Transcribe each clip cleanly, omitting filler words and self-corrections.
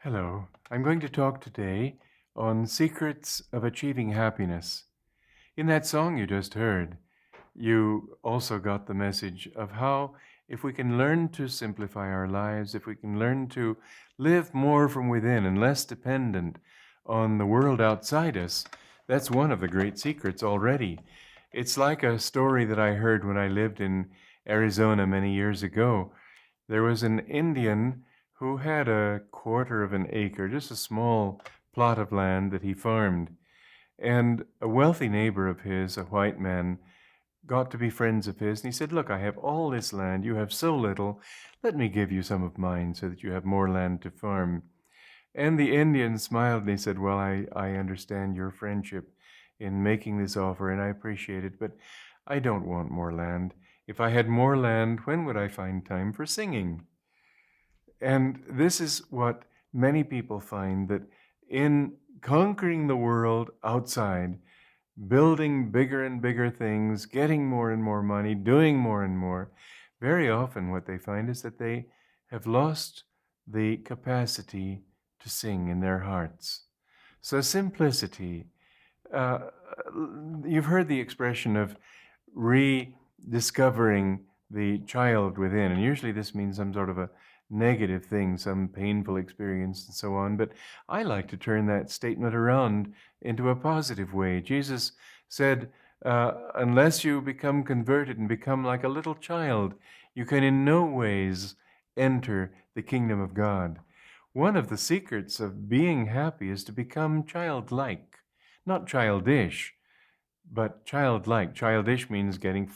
Hello, I'm going to talk today on secrets of achieving happiness. In that song you just heard, you also got the message of how if we can learn to simplify our lives, if we can learn to live more from within and less dependent on the world outside us, that's one of the great secrets already. It's like a story that I heard when I lived in Arizona many years ago. There was an Indian who had a quarter of an acre, just a small plot of land that he farmed. And a wealthy neighbor of his, a white man, got to be friends of his. And he said, "Look, I have all this land. You have so little. Let me give you some of mine so that you have more land to farm." And the Indian smiled and he said, "Well, I understand your friendship in making this offer and I appreciate it, but I don't want more land. If I had more land, when would I find time for singing?" And this is what many people find, that in conquering the world outside, building bigger and bigger things, getting more and more money, doing more and more, very often what they find is that they have lost the capacity to sing in their hearts. So simplicity, uh, you've heard the expression of rediscovering the child within, and usually this means some sort of a negative thing, some painful experience and so on, but I like to turn that statement around into a positive way. Jesus said, unless you become converted and become like a little child, you can in no ways enter the kingdom of God. One of the secrets of being happy is to become childlike, not childish, but childlike. Childish means getting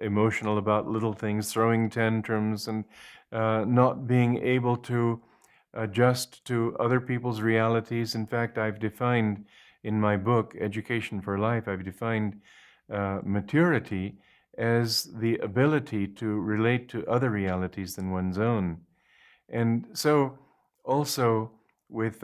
emotional about little things, throwing tantrums, and not being able to adjust to other people's realities. In fact, I've defined in my book, Education for Life, I've defined maturity as the ability to relate to other realities than one's own. And so also with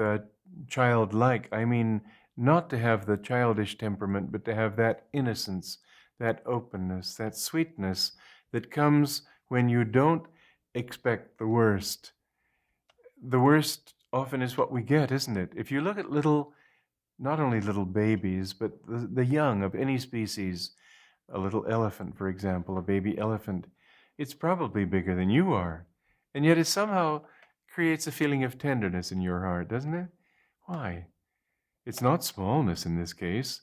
childlike, I mean not to have the childish temperament, but to have that innocence, that openness, that sweetness that comes when you don't expect the worst. The worst often is what we get, isn't it? If you look at little, not only little babies, but the young of any species, a little elephant, for example, a baby elephant, it's probably bigger than you are. And yet it somehow creates a feeling of tenderness in your heart, doesn't it? Why? It's not smallness in this case.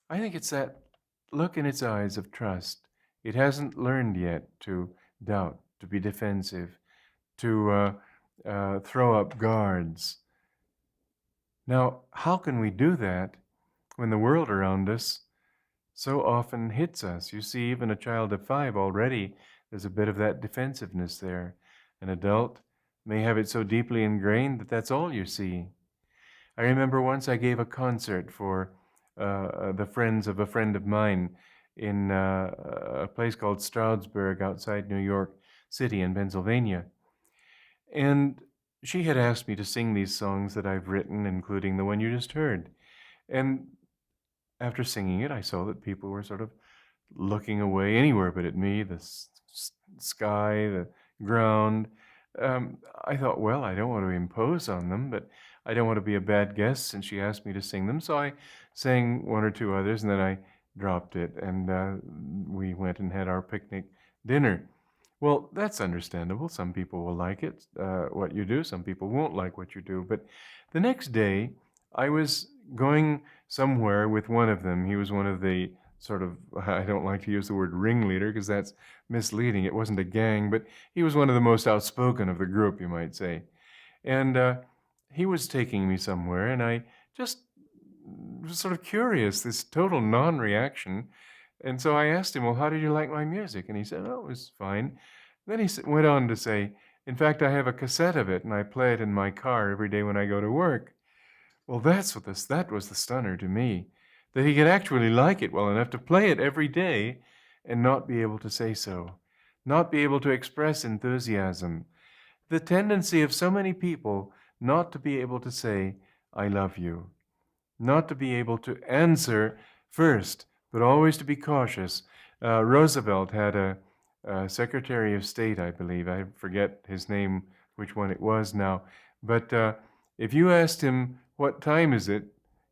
I think it's that look in its eyes of trust. It hasn't learned yet to doubt, to be defensive, to throw up guards. Now, how can we do that when the world around us so often hits us? You see, even a child of 5 already, there's a bit of that defensiveness there. An adult may have it so deeply ingrained that that's all you see. I remember once I gave a concert for the friends of a friend of mine in a place called Stroudsburg outside New York City in Pennsylvania. And she had asked me to sing these songs that I've written, including the one you just heard. And after singing it, I saw that people were sort of looking away anywhere but at me, the sky, the ground. I thought, well, I don't want to impose on them, but I don't want to be a bad guest since she asked me to sing them. So I sang one or two others, and then I dropped it, and we went and had our picnic dinner. Well, that's understandable. Some people will like it, what you do. Some people won't like what you do. But the next day, I was going somewhere with one of them. He was one of the sort of, I don't like to use the word ringleader because that's misleading. It wasn't a gang, but he was one of the most outspoken of the group, you might say. And he was taking me somewhere, and I just was sort of curious, this total non-reaction. And so I asked him, well, how did you like my music? And he said, oh, it was fine. Then he went on to say, in fact, I have a cassette of it, and I play it in my car every day when I go to work. Well, that was the stunner to me, that he could actually like it well enough to play it every day and not be able to say so, not be able to express enthusiasm. The tendency of so many people not to be able to say, I love you, not to be able to answer first, but always to be cautious. Roosevelt had a Secretary of State, I believe. I forget his name, which one it was now. But If you asked him, what time is it?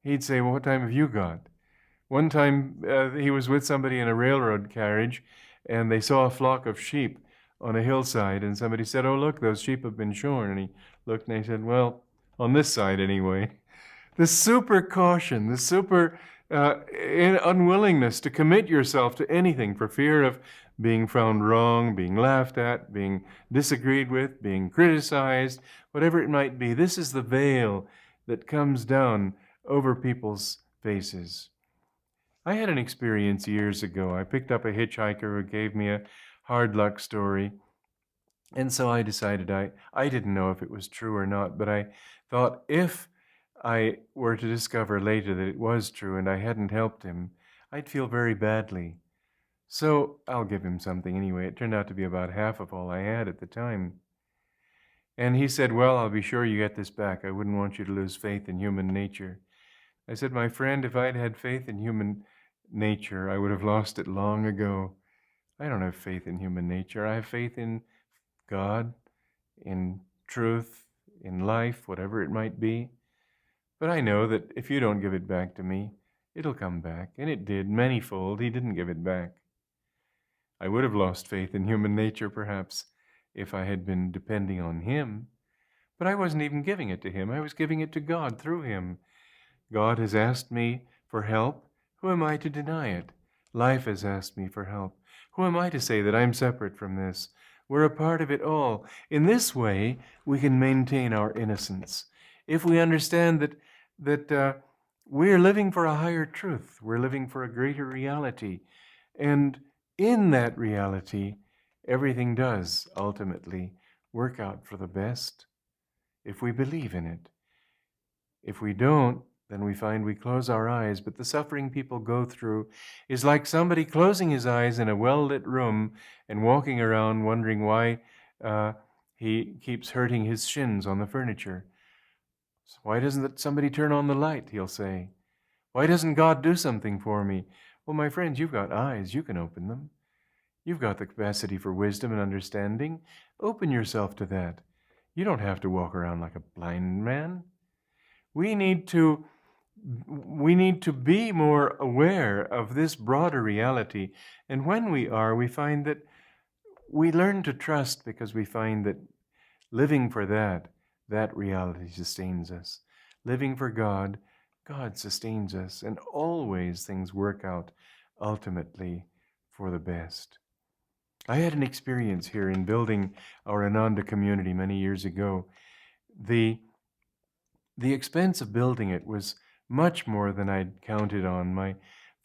He'd say, well, what time have you got? One time he was with somebody in a railroad carriage, and they saw a flock of sheep on a hillside, and somebody said, oh, look, those sheep have been shorn. And he looked and he said, well, on this side anyway. The super caution, the super unwillingness to commit yourself to anything for fear of being found wrong, being laughed at, being disagreed with, being criticized, whatever it might be. This is the veil that comes down over people's faces. I had an experience years ago. I picked up a hitchhiker who gave me a hard luck story. And so I decided I didn't know if it was true or not, but I thought if I were to discover later that it was true and I hadn't helped him, I'd feel very badly. So I'll give him something anyway. It turned out to be about half of all I had at the time. And he said, well, I'll be sure you get this back. I wouldn't want you to lose faith in human nature. I said, my friend, if I'd had faith in human nature, I would have lost it long ago. I don't have faith in human nature. I have faith in God, in truth, in life, whatever it might be. But I know that if you don't give it back to me, it'll come back. And it did, manyfold. He didn't give it back. I would have lost faith in human nature, perhaps, if I had been depending on him. But I wasn't even giving it to him. I was giving it to God through him. God has asked me for help. Who am I to deny it? Life has asked me for help. Who am I to say that I'm separate from this? We're a part of it all. In this way, we can maintain our innocence. If we understand that we're living for a higher truth, we're living for a greater reality, and in that reality, everything does ultimately work out for the best if we believe in it. If we don't, then we find we close our eyes. But the suffering people go through is like somebody closing his eyes in a well-lit room and walking around wondering why he keeps hurting his shins on the furniture. So why doesn't somebody turn on the light, he'll say. Why doesn't God do something for me? Well, my friends, you've got eyes. You can open them. You've got the capacity for wisdom and understanding. Open yourself to that. You don't have to walk around like a blind man. We need to be more aware of this broader reality. And when we are, we find that we learn to trust because we find that living for that reality sustains us. Living for God, God sustains us. And always things work out ultimately for the best. I had an experience here in building our Ananda community many years ago. The expense of building it was much more than I'd counted on. My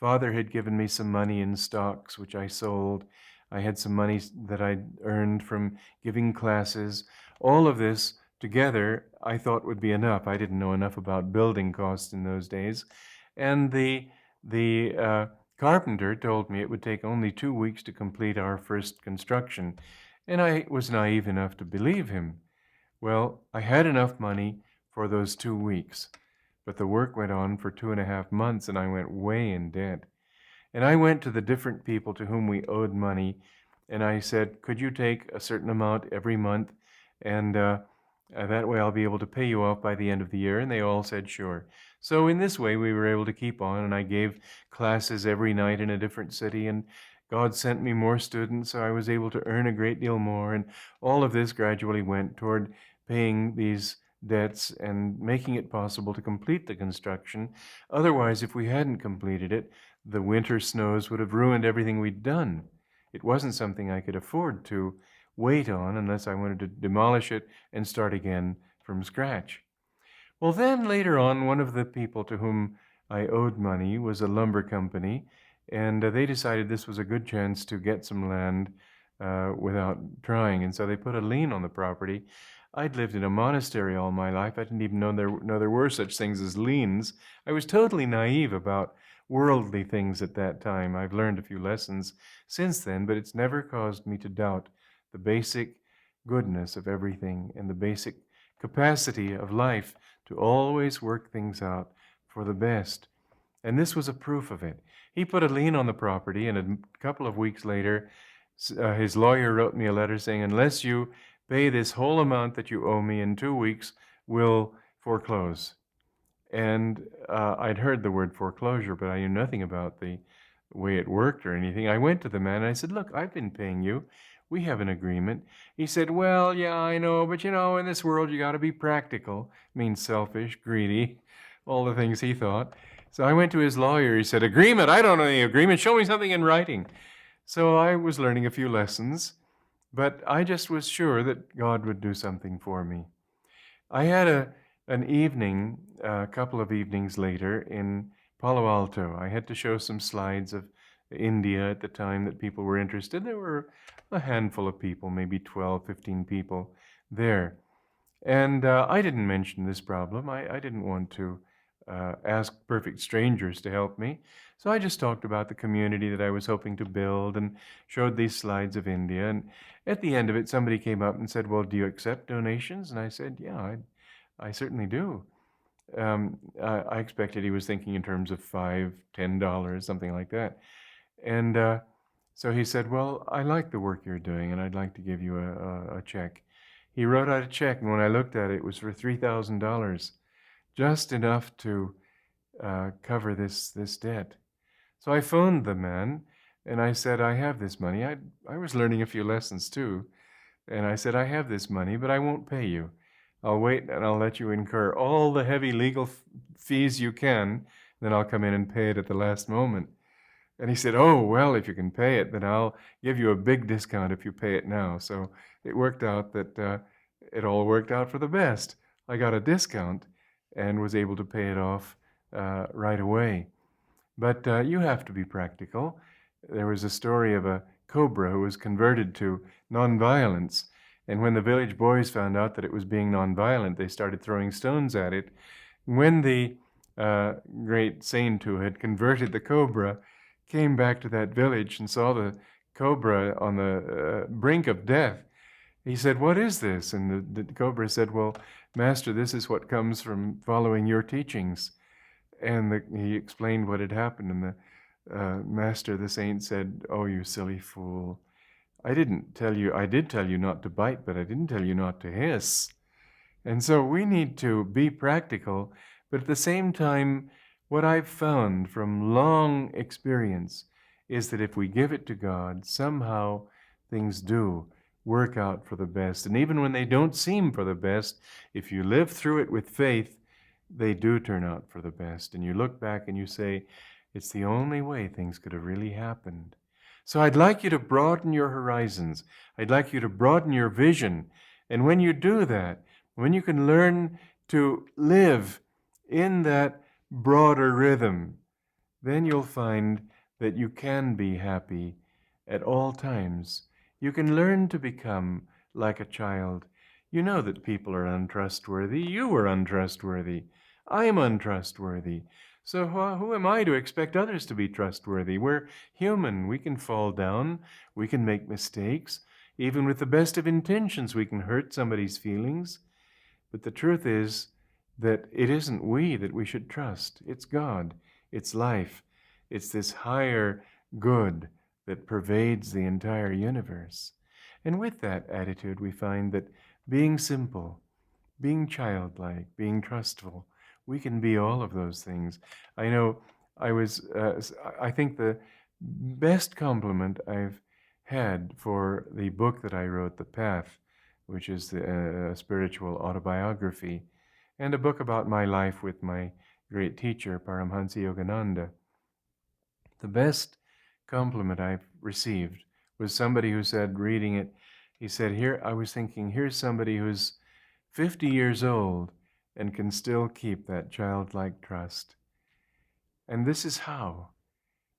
father had given me some money in stocks, which I sold. I had some money that I'd earned from giving classes. All of this together I thought would be enough. I didn't know enough about building costs in those days. And the carpenter told me it would take only 2 weeks to complete our first construction. And I was naive enough to believe him. Well, I had enough money for those 2 weeks. But the work went on for 2.5 months, and I went way in debt. And I went to the different people to whom we owed money, and I said, could you take a certain amount every month, and that way I'll be able to pay you off by the end of the year? And they all said, sure. So in this way, we were able to keep on, and I gave classes every night in a different city, and God sent me more students, so I was able to earn a great deal more, and all of this gradually went toward paying these debts and making it possible to complete the construction. Otherwise, if we hadn't completed it, the winter snows would have ruined everything we'd done. It wasn't something I could afford to wait on unless I wanted to demolish it and start again from scratch. Well, then later on, one of the people to whom I owed money was a lumber company, and they decided this was a good chance to get some land without trying, and so they put a lien on the property. I'd lived in a monastery all my life. I didn't even know there were such things as liens. I was totally naive about worldly things at that time. I've learned a few lessons since then, but it's never caused me to doubt the basic goodness of everything and the basic capacity of life to always work things out for the best. And this was a proof of it. He put a lien on the property, and a couple of weeks later, his lawyer wrote me a letter saying, unless you pay this whole amount that you owe me in 2 weeks, we'll foreclose. And I'd heard the word foreclosure, but I knew nothing about the way it worked or anything. I went to the man and I said, look, I've been paying you. We have an agreement. He said, well, yeah, I know, but in this world you got to be practical. Means selfish, greedy, all the things he thought. So I went to his lawyer. He said, agreement? I don't know any agreement. Show me something in writing. So I was learning a few lessons, but I just was sure that God would do something for me. I had an evening, a couple of evenings later, in Palo Alto. I had to show some slides of India at the time that people were interested. There were a handful of people, maybe 12, 15 people there. And I didn't mention this problem. I didn't want to ask perfect strangers to help me. So I just talked about the community that I was hoping to build and showed these slides of India. And at the end of it, somebody came up and said, well, do you accept donations? And I said, yeah, I certainly do. I expected he was thinking in terms of $5, $10, something like that. And so he said, well, I like the work you're doing, and I'd like to give you a check. He wrote out a check, and when I looked at it, it was for $3,000, just enough to cover this debt. So I phoned the man, and I said, I have this money. I was learning a few lessons too. And I said, I have this money, but I won't pay you. I'll wait and I'll let you incur all the heavy legal fees you can, then I'll come in and pay it at the last moment. And he said, oh, well, if you can pay it, then I'll give you a big discount if you pay it now. So it worked out that it all worked out for the best. I got a discount and was able to pay it off right away. But you have to be practical. There was a story of a cobra who was converted to nonviolence. And when the village boys found out that it was being nonviolent, they started throwing stones at it. When the great saint who had converted the cobra came back to that village and saw the cobra on the brink of death, he said, what is this? And the cobra said, well, Master, this is what comes from following your teachings. And he explained what had happened, and the master, the saint, said, oh, you silly fool. I did tell you not to bite, but I didn't tell you not to hiss. And so we need to be practical, but at the same time, what I've found from long experience is that if we give it to God, somehow things do work out for the best. And even when they don't seem for the best, if you live through it with faith, they do turn out for the best. And you look back and you say, it's the only way things could have really happened. So I'd like you to broaden your horizons. I'd like you to broaden your vision. And when you do that, when you can learn to live in that broader rhythm, then you'll find that you can be happy at all times. You can learn to become like a child. You know that people are untrustworthy. You are untrustworthy. I am untrustworthy. So who am I to expect others to be trustworthy? We're human. We can fall down. We can make mistakes. Even with the best of intentions, we can hurt somebody's feelings. But the truth is that it isn't we that we should trust. It's God. It's life. It's this higher good that pervades the entire universe. And with that attitude, we find that being simple, being childlike, being trustful, we can be all of those things. I know I think the best compliment I've had for the book that I wrote, The Path, which is a spiritual autobiography, and a book about my life with my great teacher, Paramhansa Yogananda. The best compliment I've received was somebody who said, reading it, he said, here's somebody who's 50 years old and can still keep that childlike trust. And this is how.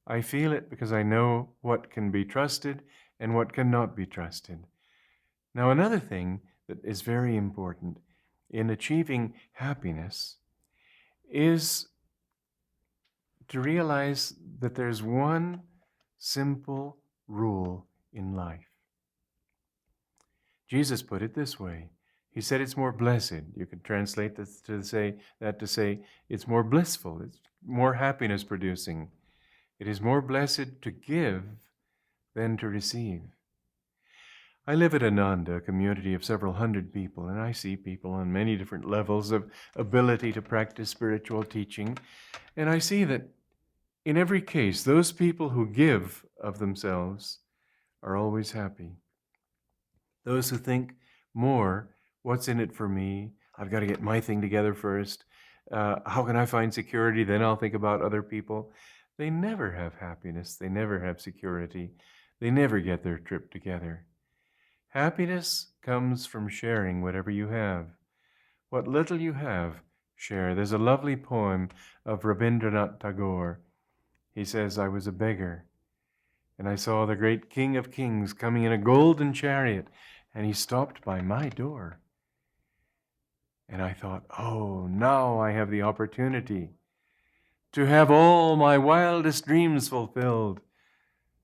I feel it because I know what can be trusted and what cannot be trusted. Now, another thing that is very important in achieving happiness is to realize that there's one simple rule in life. Jesus put it this way. He said it's more blessed. You could translate this to say it's more blissful. It's more happiness producing. It is more blessed to give than to receive. I live at Ananda, a community of several hundred people, and I see people on many different levels of ability to practice spiritual teaching. And I see that in every case, those people who give of themselves are always happy. Those who think more, what's in it for me? I've got to get my thing together first. How can I find security? Then I'll think about other people. They never have happiness. They never have security. They never get their trip together. Happiness comes from sharing whatever you have. What little you have, share. There's a lovely poem of Rabindranath Tagore. He says, I was a beggar, and I saw the great King of Kings coming in a golden chariot, and he stopped by my door. And I thought, oh, now I have the opportunity to have all my wildest dreams fulfilled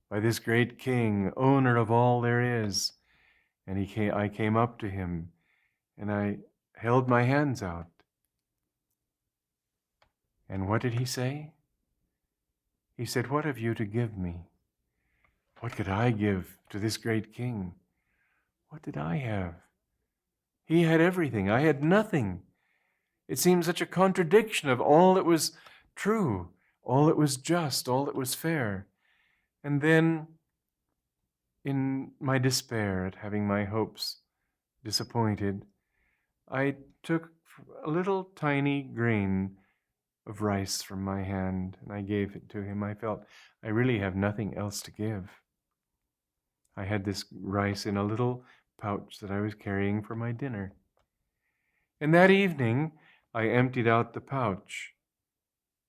by this great king, owner of all there is. And I came up to him, and I held my hands out. And what did he say? He said, what have you to give me? What could I give to this great king? What did I have? He had everything. I had nothing. It seemed such a contradiction of all that was true, all that was just, all that was fair. And then, in my despair at having my hopes disappointed, I took a little tiny grain of rice from my hand, and I gave it to him. I felt I really have nothing else to give. I had this rice in a little pouch that I was carrying for my dinner. And that evening, I emptied out the pouch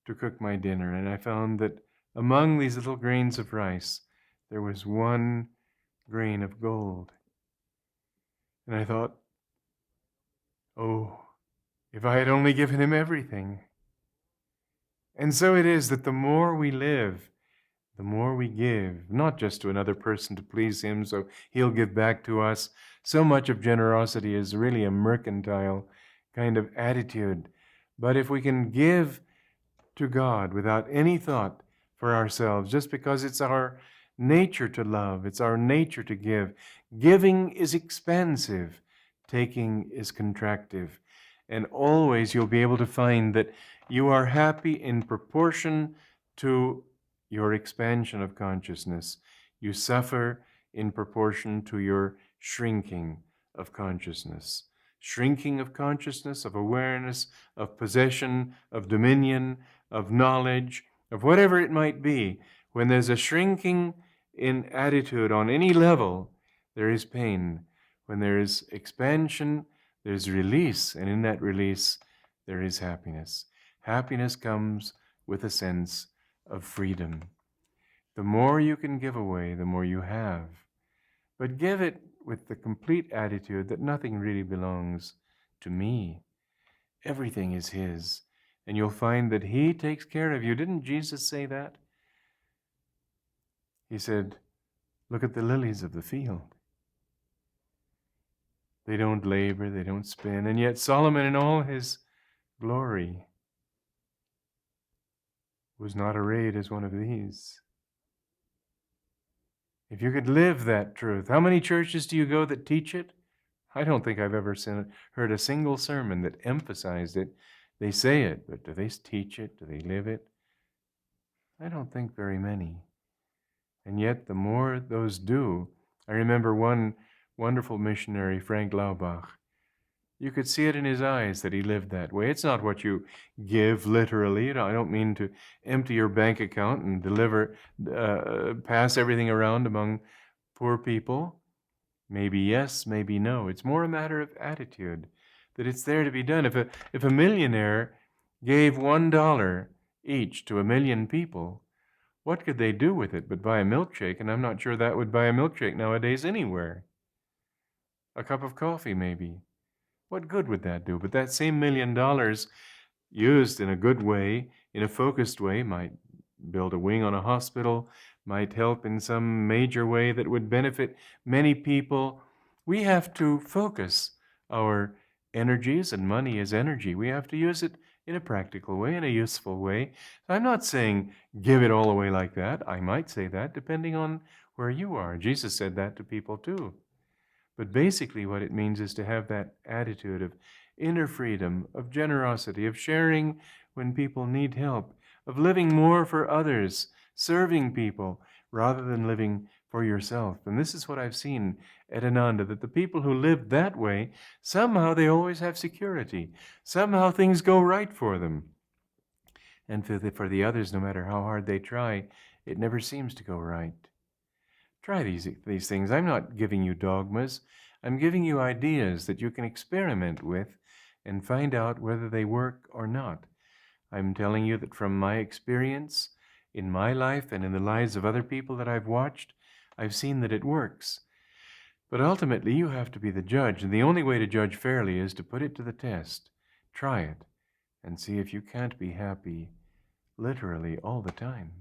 to cook my dinner, and I found that among these little grains of rice, there was one grain of gold. And I thought, oh, if I had only given him everything. And so it is that the more we live, the more we give, not just to another person to please him so he'll give back to us. So much of generosity is really a mercantile kind of attitude. But if we can give to God without any thought for ourselves, just because it's our nature to love, it's our nature to give. Giving is expansive, taking is contractive. And always you'll be able to find that you are happy in proportion to your expansion of consciousness. You suffer in proportion to your shrinking of consciousness. Shrinking of consciousness, of awareness, of possession, of dominion, of knowledge, of whatever it might be. When there's a shrinking in attitude on any level, there is pain. When there is expansion, there's release, and in that release, there is happiness. Happiness comes with a sense of freedom. The more you can give away, the more you have. But give it with the complete attitude that nothing really belongs to me. Everything is his. And you'll find that he takes care of you. Didn't Jesus say that? He said, look at the lilies of the field. They don't labor, they don't spin. And yet Solomon in all his glory was not arrayed as one of these. If you could live that truth, how many churches do you go that teach it? I don't think I've ever heard a single sermon that emphasized it. They say it, but do they teach it? Do they live it? I don't think very many. And yet the more those do, I remember one wonderful missionary, Frank Laubach. You could see it in his eyes that he lived that way. It's not what you give literally. I don't mean to empty your bank account and pass everything around among poor people. Maybe yes, maybe no. It's more a matter of attitude, that it's there to be done. If a millionaire gave $1 each to 1 million people, what could they do with it but buy a milkshake? And I'm not sure that would buy a milkshake nowadays anywhere. A cup of coffee, maybe. What good would that do? But that same $1 million used in a good way, in a focused way, might build a wing on a hospital, might help in some major way that would benefit many people. We have to focus our energies, and money is energy. We have to use it in a practical way, in a useful way. I'm not saying give it all away like that. I might say that depending on where you are. Jesus said that to people too. But basically what it means is to have that attitude of inner freedom, of generosity, of sharing when people need help, of living more for others, serving people, rather than living for yourself. And this is what I've seen at Ananda, that the people who live that way, somehow they always have security. Somehow things go right for them. And for the others, no matter how hard they try, it never seems to go right. Try these things. I'm not giving you dogmas. I'm giving you ideas that you can experiment with and find out whether they work or not. I'm telling you that from my experience in my life and in the lives of other people that I've watched, I've seen that it works. But ultimately, you have to be the judge, and the only way to judge fairly is to put it to the test. Try it and see if you can't be happy literally all the time.